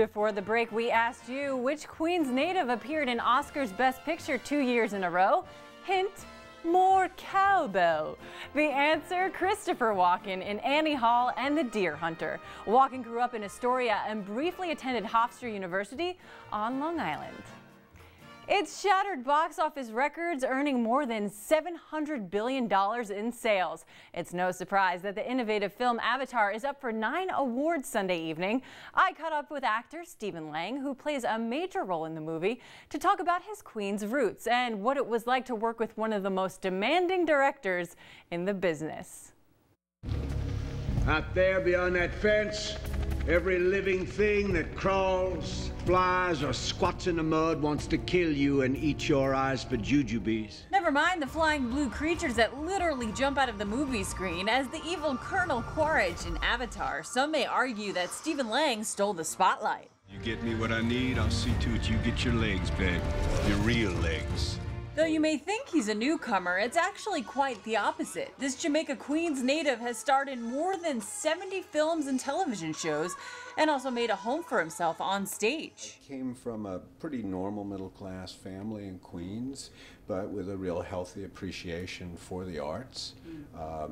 Before the break, we asked you which Queens native appeared in Oscar's Best Picture 2 years in a row. Hint, more cowbell. The answer, Christopher Walken in Annie Hall and The Deer Hunter. Walken grew up in Astoria and briefly attended Hofstra University on Long Island. It's shattered box office records, earning more than $700 billion in sales. It's no surprise that the innovative film Avatar is up for 9 awards Sunday evening. I caught up with actor Stephen Lang, who plays a major role in the movie, to talk about his Queens roots and what it was like to work with one of the most demanding directors in the business. Out there beyond that fence, every living thing that crawls, flies, or squats in the mud wants to kill you and eat your eyes for jujubes. Never mind the flying blue creatures that literally jump out of the movie screen as the evil Colonel Quaritch in Avatar. Some may argue that Stephen Lang stole the spotlight. You get me what I need, I'll see to it you get your legs back. Your real legs. Though you may think he's a newcomer, it's actually quite the opposite. This Jamaica Queens native has starred in more than 70 films and television shows and also made a home for himself on stage. I came from a pretty normal middle-class family in Queens, but with a real healthy appreciation for the arts.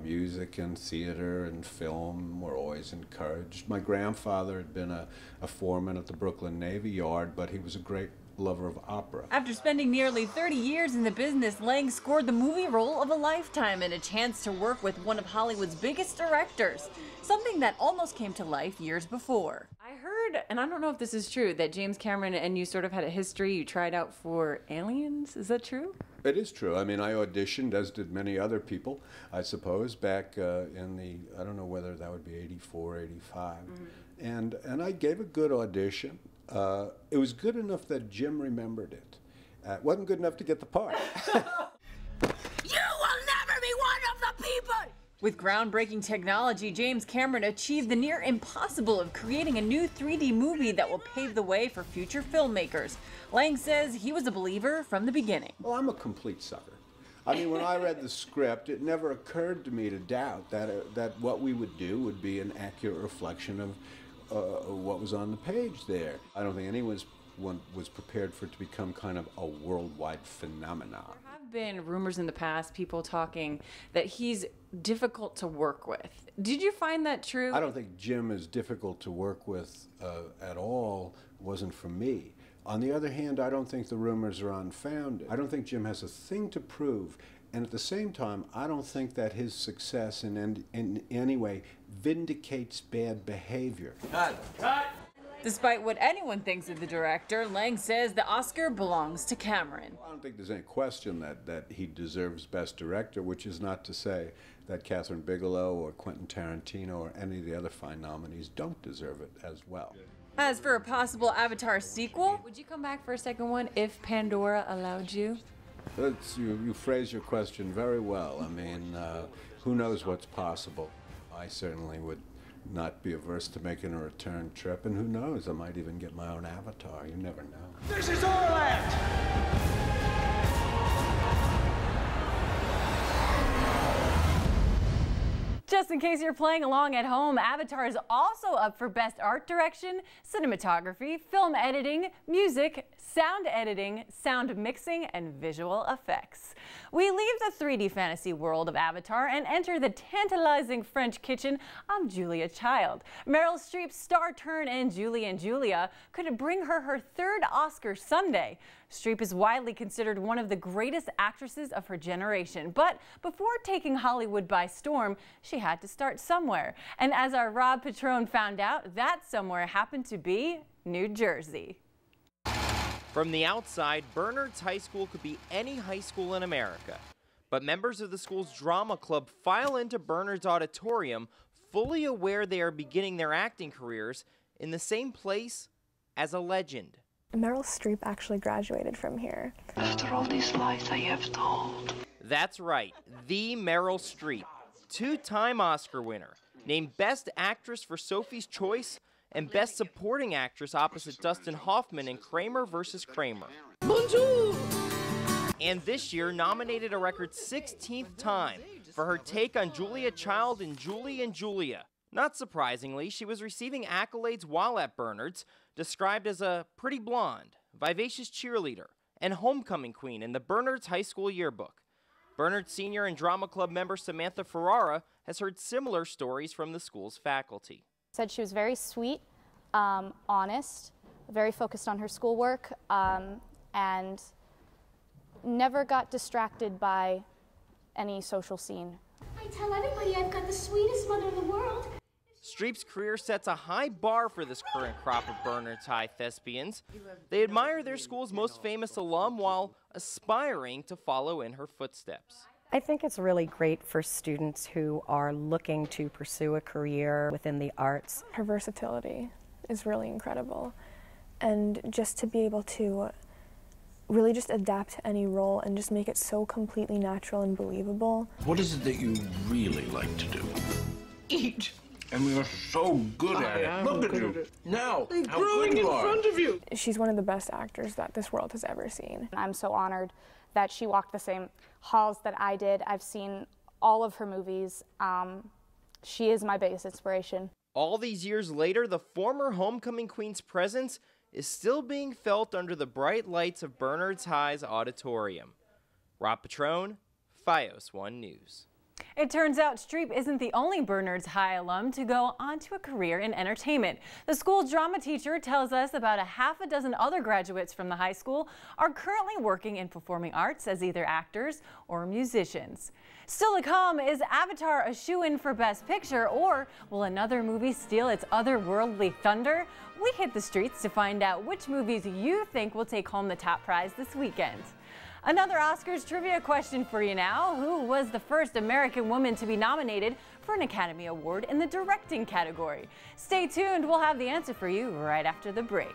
Music and theater and film were always encouraged. My grandfather had been a foreman at the Brooklyn Navy Yard, but he was a great lover of opera. After spending nearly 30 years in the business, Lang scored the movie role of a lifetime and a chance to work with one of Hollywood's biggest directors, something that almost came to life years before. I heard, and I don't know if this is true, that James Cameron and you sort of had a history. You tried out for Aliens. Is that true? It is true. I mean, I auditioned, as did many other people, I suppose, back in the, I don't know whether that would be 84, 85. And I gave a good audition. It was good enough that Jim remembered it. It wasn't good enough to get the part. You will never be one of the people! With groundbreaking technology, James Cameron achieved the near impossible of creating a new 3D movie that will pave the way for future filmmakers. Lang says he was a believer from the beginning. Well, I'm a complete sucker. I mean, when I read the script, it never occurred to me to doubt that what we would do would be an accurate reflection of what was on the page there. I don't think anyone was prepared for it to become kind of a worldwide phenomenon. There have been rumors in the past, people talking that he's difficult to work with. Did you find that true? I don't think Jim is difficult to work with at all. It wasn't for me. On the other hand, I don't think the rumors are unfounded. I don't think Jim has a thing to prove. And at the same time, I don't think that his success in any way vindicates bad behavior. Cut! Despite what anyone thinks of the director, Lang says the Oscar belongs to Cameron. I don't think there's any question that he deserves Best Director, which is not to say that Catherine Bigelow or Quentin Tarantino or any of the other fine nominees don't deserve it as well. As for a possible Avatar sequel, would you come back for a second one if Pandora allowed you? You phrase your question very well. I mean, who knows what's possible? I certainly would not be averse to making a return trip, and who knows, I might even get my own avatar. You never know. This is our land! Just in case you're playing along at home, Avatar is also up for Best Art Direction, Cinematography, Film Editing, Music, Sound Editing, Sound Mixing, and Visual Effects. We leave the 3D fantasy world of Avatar and enter the tantalizing French kitchen of Julia Child. Meryl Streep's star turn in Julie and Julia could bring her third Oscar Sunday. Streep is widely considered one of the greatest actresses of her generation, but before taking Hollywood by storm, she had to start somewhere. And as our Rob Patrone found out, that somewhere happened to be New Jersey. From the outside, Bernards High School could be any high school in America. But members of the school's drama club file into Bernards Auditorium, fully aware they are beginning their acting careers in the same place as a legend. Meryl Streep actually graduated from here. After all these lies I have told. That's right, the Meryl Streep, two-time Oscar winner, named Best Actress for Sophie's Choice and Best Supporting Actress opposite Dustin Hoffman in Kramer vs. Kramer. Bonjour! And this year nominated a record 16th time for her take on Julia Child in Julie and Julia. Not surprisingly, she was receiving accolades while at Bernard's, described as a pretty blonde, vivacious cheerleader, and homecoming queen in the Bernard's High School yearbook. Bernard's senior and drama club member Samantha Ferrara has heard similar stories from the school's faculty. Said she was very sweet, honest, very focused on her schoolwork, and never got distracted by any social scene. I tell everybody I've got the sweetest mother in the world. Streep's career sets a high bar for this current crop of Bernard's High thespians. They admire their school's most famous alum while aspiring to follow in her footsteps. I think it's really great for students who are looking to pursue a career within the arts. Her versatility is really incredible, and just to be able to really just adapt to any role and just make it so completely natural and believable. What is it that you really like to do? Eat. And we are so good at it. Look at you. Now, how good you are. In front of you. She's one of the best actors that this world has ever seen. I'm so honored that she walked the same halls that I did. I've seen all of her movies. She is my biggest inspiration. All these years later, the former homecoming queen's presence is still being felt under the bright lights of Bernard's High's auditorium. Rob Petrone, FiOS 1 News. It turns out Streep isn't the only Bernard's High alum to go on to a career in entertainment. The school drama teacher tells us about a half a dozen other graduates from the high school are currently working in performing arts as either actors or musicians. Still to come, is Avatar a shoo-in for Best Picture, or will another movie steal its otherworldly thunder? We hit the streets to find out which movies you think will take home the top prize this weekend. Another Oscars trivia question for you now. Who was the first American woman to be nominated for an Academy Award in the directing category? Stay tuned. We'll have the answer for you right after the break.